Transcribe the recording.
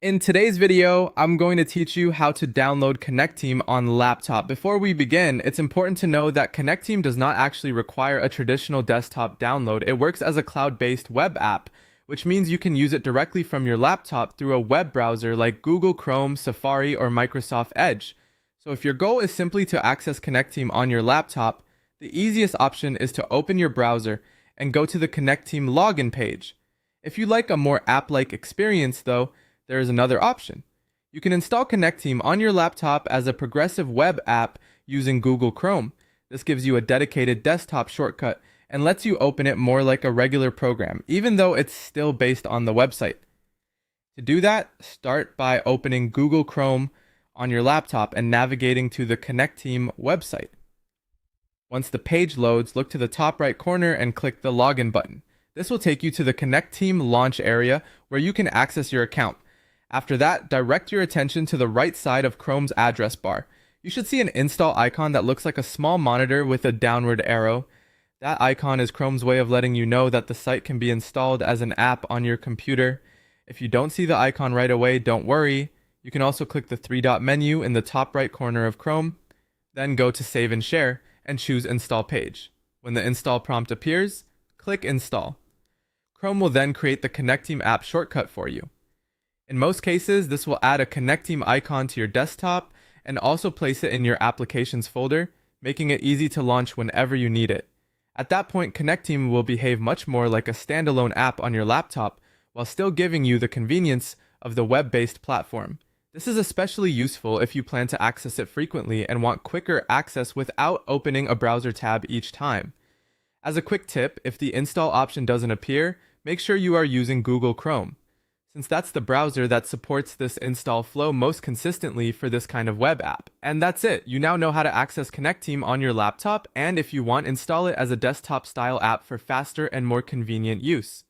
In today's video, I'm going to teach you how to download Connecteam on laptop. Before we begin, it's important to know that Connecteam does not actually require a traditional desktop download. It works as a cloud-based web app, which means you can use it directly from your laptop through a web browser like Google Chrome, Safari, or Microsoft Edge. So if your goal is simply to access Connecteam on your laptop, the easiest option is to open your browser and go to the Connecteam login page. If you like a more app-like experience though, there is another option. You can install Connecteam on your laptop as a progressive web app using Google Chrome. This gives you a dedicated desktop shortcut and lets you open it more like a regular program, even though it's still based on the website. To do that, start by opening Google Chrome on your laptop and navigating to the Connecteam website. Once the page loads, look to the top right corner and click the login button. This will take you to the Connecteam launch area where you can access your account. After that, direct your attention to the right side of Chrome's address bar. You should see an install icon that looks like a small monitor with a downward arrow. That icon is Chrome's way of letting you know that the site can be installed as an app on your computer. If you don't see the icon right away, don't worry. You can also click the three-dot menu in the top right corner of Chrome, then go to Save and Share and choose Install Page. When the install prompt appears, click Install. Chrome will then create the Connecteam app shortcut for you. In most cases, this will add a Connecteam icon to your desktop and also place it in your applications folder, making it easy to launch whenever you need it. At that point, Connecteam will behave much more like a standalone app on your laptop while still giving you the convenience of the web-based platform. This is especially useful if you plan to access it frequently and want quicker access without opening a browser tab each time. As a quick tip, if the install option doesn't appear, make sure you are using Google Chrome, since that's the browser that supports this install flow most consistently for this kind of web app. And that's it. You now know how to access Connecteam on your laptop, and if you want, install it as a desktop-style app for faster and more convenient use.